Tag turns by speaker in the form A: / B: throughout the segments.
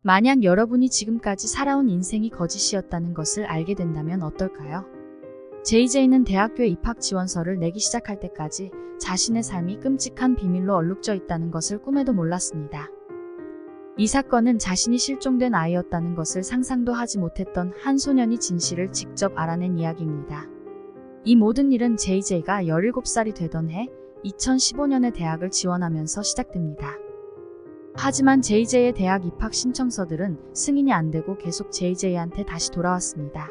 A: 만약 여러분이 지금까지 살아온 인생이 거짓이었다는 것을 알게 된다면 어떨까요? JJ는 대학교에 입학 지원서를 내기 시작할 때까지 자신의 삶이 끔찍한 비밀로 얼룩져 있다는 것을 꿈에도 몰랐습니다. 이 사건은 자신이 실종된 아이였다는 것을 상상도 하지 못했던 한 소년이 진실을 직접 알아낸 이야기입니다. 이 모든 일은 JJ가 17살이 되던 해 2015년에 대학을 지원하면서 시작됩니다. 하지만 JJ의 대학 입학 신청서들은 승인이 안 되고 계속 JJ한테 다시 돌아왔습니다.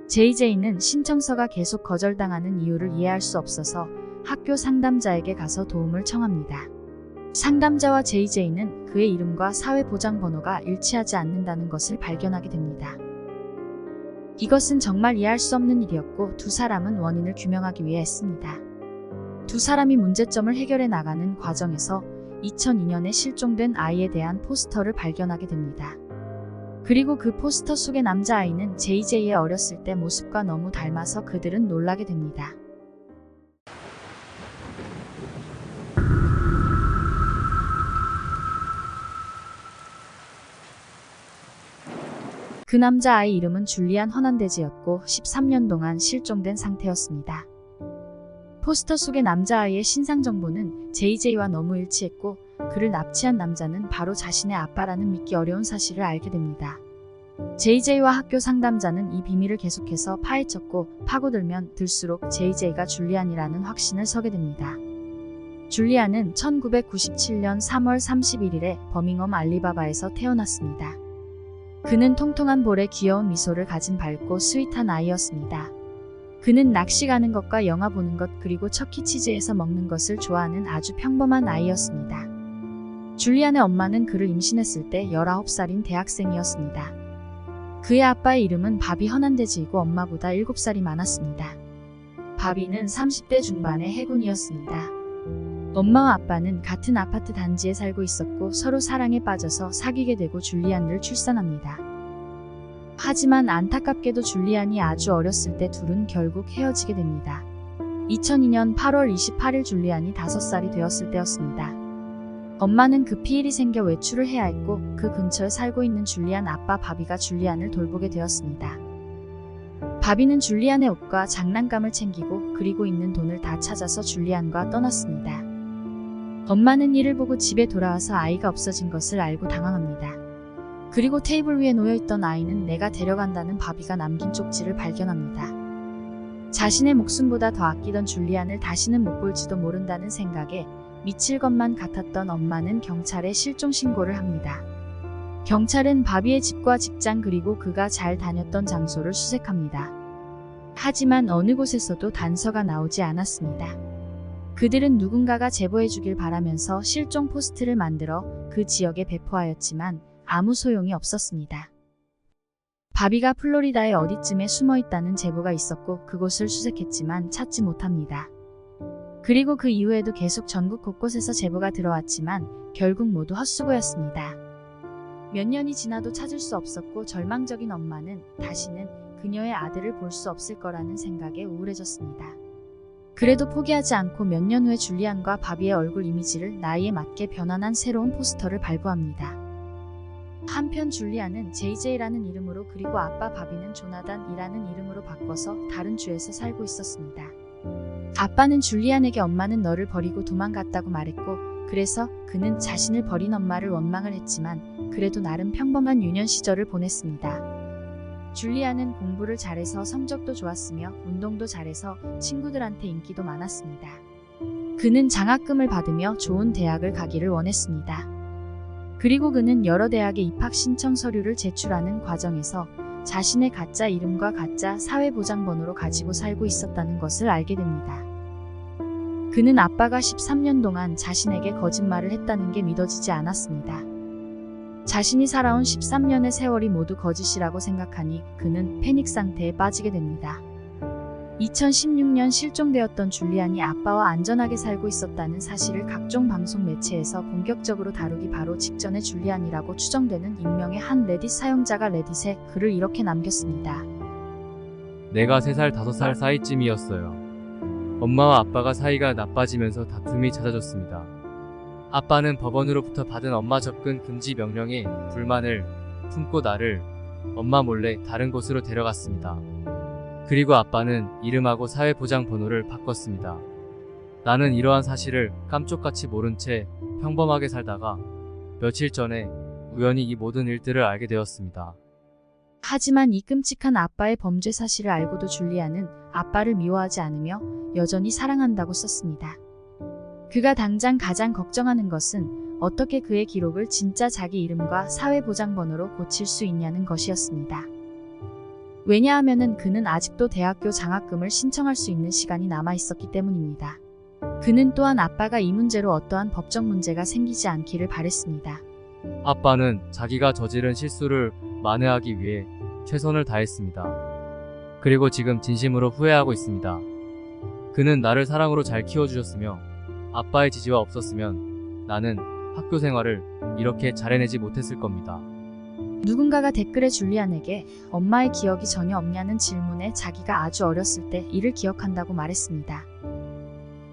A: JJ는 신청서가 계속 거절당하는 이유를 이해할 수 없어서 학교 상담자에게 가서 도움을 청합니다. 상담자와 JJ는 그의 이름과 사회보장번호가 일치하지 않는다는 것을 발견하게 됩니다. 이것은 정말 이해할 수 없는 일이었고 두 사람은 원인을 규명하기 위해 애씁니다. 두 사람이 문제점을 해결해 나가는 과정에서 2002년에 실종된 아이에 대한 포스터를 발견하게 됩니다. 그리고 그 포스터 속의 남자아이는 JJ의 어렸을 때 모습과 너무 닮아서 그들은 놀라게 됩니다. 그 남자아이 이름은 줄리안 허난데즈였고 13년 동안 실종된 상태였습니다. 포스터 속의 남자아이의 신상 정보는 JJ와 너무 일치했고 그를 납치한 남자는 바로 자신의 아빠라는 믿기 어려운 사실을 알게 됩니다. JJ와 학교 상담자는 이 비밀을 계속해서 파헤쳤고 파고들면 들수록 JJ가 줄리안이라는 확신을 서게 됩니다. 줄리안은 1997년 3월 31일에 버밍엄 알리바바에서 태어났습니다. 그는 통통한 볼에 귀여운 미소를 가진 밝고 스윗한 아이였습니다. 그는 낚시 가는 것과 영화 보는 것 그리고 척키치즈에서 먹는 것을 좋아하는 아주 평범한 아이였습니다. 줄리안의 엄마는 그를 임신했을 때 19살인 대학생이었습니다. 그의 아빠의 이름은 바비 허난데즈이고 엄마보다 7살이 많았습니다. 바비는 30대 중반의 해군이었습니다. 엄마와 아빠는 같은 아파트 단지에 살고 있었고 서로 사랑에 빠져서 사귀게 되고 줄리안을 출산합니다. 하지만 안타깝게도 줄리안이 아주 어렸을 때 둘은 결국 헤어지게 됩니다. 2002년 8월 28일 줄리안이 5살이 되었을 때였습니다. 엄마는 급히 일이 생겨 외출을 해야 했고 그 근처에 살고 있는 줄리안 아빠 바비가 줄리안을 돌보게 되었습니다. 바비는 줄리안의 옷과 장난감을 챙기고 그리고 있는 돈을 다 찾아서 줄리안과 떠났습니다. 엄마는 이를 보고 집에 돌아와서 아이가 없어진 것을 알고 당황합니다. 그리고 테이블 위에 놓여있던 아이는 내가 데려간다는 바비가 남긴 쪽지를 발견합니다. 자신의 목숨보다 더 아끼던 줄리안을 다시는 못 볼지도 모른다는 생각에 미칠 것만 같았던 엄마는 경찰에 실종 신고를 합니다. 경찰은 바비의 집과 직장 그리고 그가 잘 다녔던 장소를 수색합니다. 하지만 어느 곳에서도 단서가 나오지 않았습니다. 그들은 누군가가 제보해주길 바라면서 실종 포스트를 만들어 그 지역에 배포하였지만 아무 소용이 없었습니다. 바비가 플로리다의 어디쯤에 숨어있다는 제보가 있었고 그곳을 수색했지만 찾지 못합니다. 그리고 그 이후에도 계속 전국 곳곳에서 제보가 들어왔지만 결국 모두 헛수고였습니다. 몇 년이 지나도 찾을 수 없었고 절망적인 엄마는 다시는 그녀의 아들을 볼 수 없을 거라는 생각에 우울해졌습니다. 그래도 포기하지 않고 몇 년 후에 줄리안과 바비의 얼굴 이미지를 나이에 맞게 변환한 새로운 포스터를 발부합니다. 한편 줄리안은 JJ라는 이름으로 그리고 아빠 바비는 조나단이라는 이름으로 바꿔서 다른 주에서 살고 있었습니다. 아빠는 줄리안에게 엄마는 너를 버리고 도망갔다고 말했고 그래서 그는 자신을 버린 엄마를 원망을 했지만 그래도 나름 평범한 유년 시절을 보냈습니다. 줄리안은 공부를 잘해서 성적도 좋았으며 운동도 잘해서 친구들한테 인기도 많았습니다. 그는 장학금을 받으며 좋은 대학을 가기를 원했습니다. 그리고 그는 여러 대학의 입학 신청 서류를 제출하는 과정에서 자신의 가짜 이름과 가짜 사회보장번호로 가지고 살고 있었다는 것을 알게 됩니다. 그는 아빠가 13년 동안 자신에게 거짓말을 했다는 게 믿어지지 않았습니다. 자신이 살아온 13년의 세월이 모두 거짓이라고 생각하니 그는 패닉 상태에 빠지게 됩니다. 2016년 실종되었던 줄리안이 아빠와 안전하게 살고 있었다는 사실을 각종 방송 매체에서 본격적으로 다루기 바로 직전에 줄리안이라고 추정되는 익명의 한 레딧 사용자가 레딧에 글을 이렇게 남겼습니다.
B: 내가 3살, 5살 사이쯤이었어요. 엄마와 아빠가 사이가 나빠지면서 다툼이 잦아졌습니다. 아빠는 법원으로부터 받은 엄마 접근 금지 명령에 불만을 품고 나를 엄마 몰래 다른 곳으로 데려갔습니다. 그리고 아빠는 이름하고 사회보장번호를 바꿨습니다. 나는 이러한 사실을 깜쪽같이 모른 채 평범하게 살다가 며칠 전에 우연히 이 모든 일들을 알게 되었습니다.
A: 하지만 이 끔찍한 아빠의 범죄 사실을 알고도 줄리아는 아빠를 미워하지 않으며 여전히 사랑한다고 썼습니다. 그가 당장 가장 걱정하는 것은 어떻게 그의 기록을 진짜 자기 이름과 사회보장번호로 고칠 수 있냐는 것이었습니다. 왜냐하면은 그는 아직도 대학교 장학금을 신청할 수 있는 시간이 남아 있었기 때문입니다. 그는 또한 아빠가 이 문제로 어떠한 법적 문제가 생기지 않기를 바랬습니다.
B: 아빠는 자기가 저지른 실수를 만회하기 위해 최선을 다했습니다. 그리고 지금 진심으로 후회하고 있습니다. 그는 나를 사랑으로 잘 키워주셨으며 아빠의 지지가 없었으면 나는 학교 생활을 이렇게 잘 해내지 못했을 겁니다.
A: 누군가가 댓글에 줄리안에게 엄마의 기억이 전혀 없냐는 질문에 자기가 아주 어렸을 때 이를 기억한다고 말했습니다.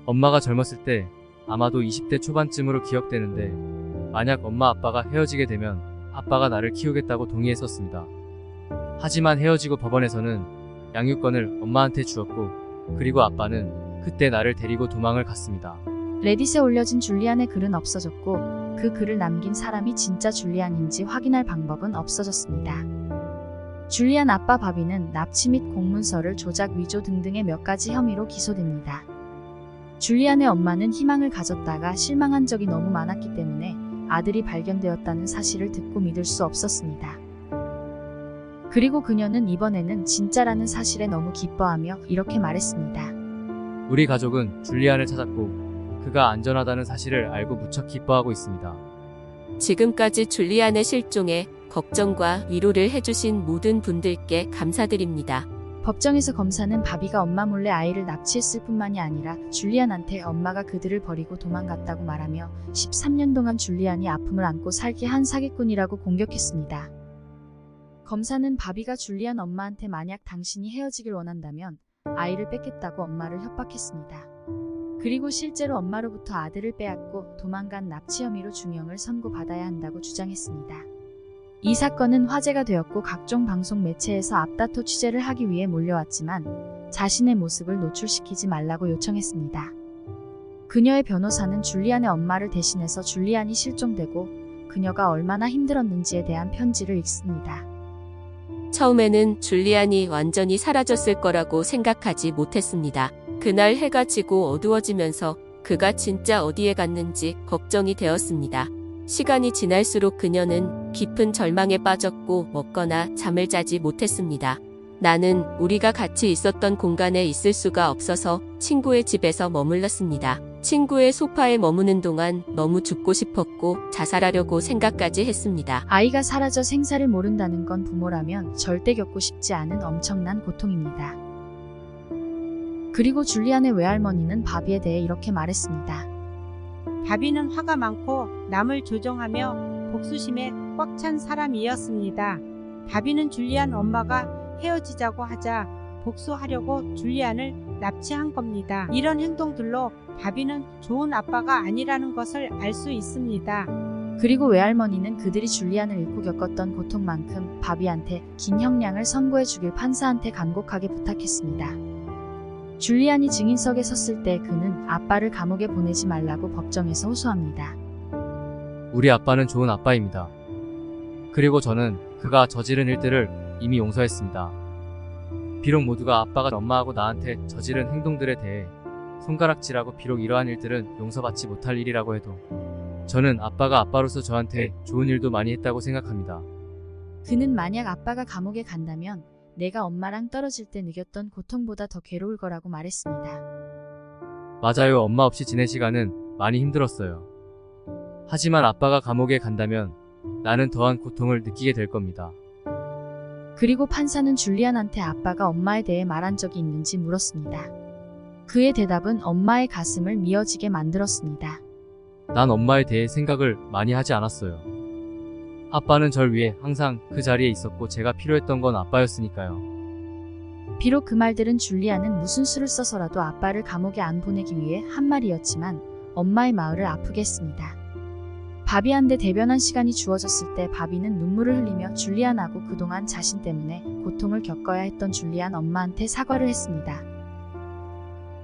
B: 엄마가 젊었을 때 아마도 20대 초반쯤으로 기억되는데 만약 엄마 아빠가 헤어지게 되면 아빠가 나를 키우겠다고 동의했었습니다. 하지만 헤어지고 법원에서는 양육권을 엄마한테 주었고 그리고 아빠는 그때 나를 데리고 도망을 갔습니다.
A: 레딧에 올려진 줄리안의 글은 없어졌고 그 글을 남긴 사람이 진짜 줄리안인지 확인할 방법은 없어졌습니다. 줄리안 아빠 바비는 납치 및 공문서를 조작 위조 등등의 몇 가지 혐의로 기소됩니다. 줄리안의 엄마는 희망을 가졌다가 실망한 적이 너무 많았기 때문에 아들이 발견되었다는 사실을 듣고 믿을 수 없었습니다. 그리고 그녀는 이번에는 진짜라는 사실에 너무 기뻐하며 이렇게 말했습니다.
B: 우리 가족은 줄리안을 찾았고 그가 안전하다는 사실을 알고 무척 기뻐하고 있습니다.
C: 지금까지 줄리안의 실종에 걱정과 위로를 해주신 모든 분들께 감사드립니다.
A: 법정에서 검사는 바비가 엄마 몰래 아이를 납치했을 뿐만이 아니라 줄리안한테 엄마가 그들을 버리고 도망갔다고 말하며 13년 동안 줄리안이 아픔을 안고 살게 한 사기꾼이라고 공격했습니다. 검사는 바비가 줄리안 엄마한테 만약 당신이 헤어지길 원한다면 아이를 뺏겠다고 엄마를 협박했습니다. 그리고 실제로 엄마로부터 아들을 빼앗고 도망간 납치 혐의로 중형을 선고받아야 한다고 주장했습니다. 이 사건은 화제가 되었고 각종 방송 매체에서 앞다퉈 취재를 하기 위해 몰려왔지만 자신의 모습을 노출시키지 말라고 요청했습니다. 그녀의 변호사는 줄리안의 엄마를 대신해서 줄리안이 실종되고 그녀가 얼마나 힘들었는지에 대한 편지를 읽습니다.
C: 처음에는 줄리안이 완전히 사라졌을 거라고 생각하지 못했습니다. 그날 해가 지고 어두워지면서 그가 진짜 어디에 갔는지 걱정이 되었습니다. 시간이 지날수록 그녀는 깊은 절망에 빠졌고 먹거나 잠을 자지 못했습니다. 나는 우리가 같이 있었던 공간에 있을 수가 없어서 친구의 집에서 머물렀습니다. 친구의 소파에 머무는 동안 너무 죽고 싶었고 자살하려고 생각까지 했습니다.
A: 아이가 사라져 생사를 모른다는 건 부모라면 절대 겪고 싶지 않은 엄청난 고통입니다. 그리고 줄리안의 외할머니는 바비에 대해 이렇게 말했습니다.
D: 바비는 화가 많고 남을 조종하며 복수심에 꽉 찬 사람이었습니다. 바비는 줄리안 엄마가 헤어지자고 하자 복수하려고 줄리안을 납치한 겁니다. 이런 행동들로 바비는 좋은 아빠가 아니라는 것을 알 수 있습니다.
A: 그리고 외할머니는 그들이 줄리안을 잃고 겪었던 고통만큼 바비한테 긴 형량을 선고해 주길 판사한테 간곡하게 부탁했습니다. 줄리안이 증인석에 섰을 때 그는 아빠를 감옥에 보내지 말라고 법정에서 호소합니다.
B: 우리 아빠는 좋은 아빠입니다. 그리고 저는 그가 저지른 일들을 이미 용서했습니다. 비록 모두가 아빠가 엄마하고 나한테 저지른 행동들에 대해 손가락질하고 비록 이러한 일들은 용서받지 못할 일이라고 해도 저는 아빠가 아빠로서 저한테 좋은 일도 많이 했다고 생각합니다.
A: 그는 만약 아빠가 감옥에 간다면 내가 엄마랑 떨어질 때 느꼈던 고통보다 더 괴로울 거라고 말했습니다.
B: 맞아요. 엄마 없이 지낸 시간은 많이 힘들었어요. 하지만 아빠가 감옥에 간다면 나는 더한 고통을 느끼게 될 겁니다.
A: 그리고 판사는 줄리안한테 아빠가 엄마에 대해 말한 적이 있는지 물었습니다. 그의 대답은 엄마의 가슴을 미어지게 만들었습니다.
B: 난 엄마에 대해 생각을 많이 하지 않았어요. 아빠는 절 위해 항상 그 자리에 있었고 제가 필요했던 건 아빠였으니까요.
A: 비록 그 말들은 줄리안은 무슨 수를 써서라도 아빠를 감옥에 안 보내기 위해 한 말이었지만 엄마의 마음을 아프게 했습니다. 바비한테 대변한 시간이 주어졌을 때 바비는 눈물을 흘리며 줄리안하고 그동안 자신 때문에 고통을 겪어야 했던 줄리안 엄마한테 사과를 했습니다.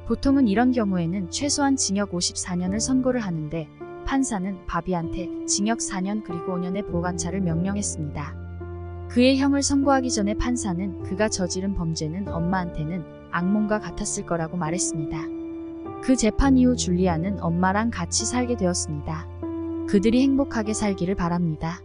A: 보통은 이런 경우에는 최소한 징역 54년을 선고를 하는데 판사는 바비한테 징역 4년 그리고 5년의 보관차를 명령했습니다. 그의 형을 선고하기 전에 판사는 그가 저지른 범죄는 엄마한테는 악몽과 같았을 거라고 말했습니다. 그 재판 이후 줄리안은 엄마랑 같이 살게 되었습니다. 그들이 행복하게 살기를 바랍니다.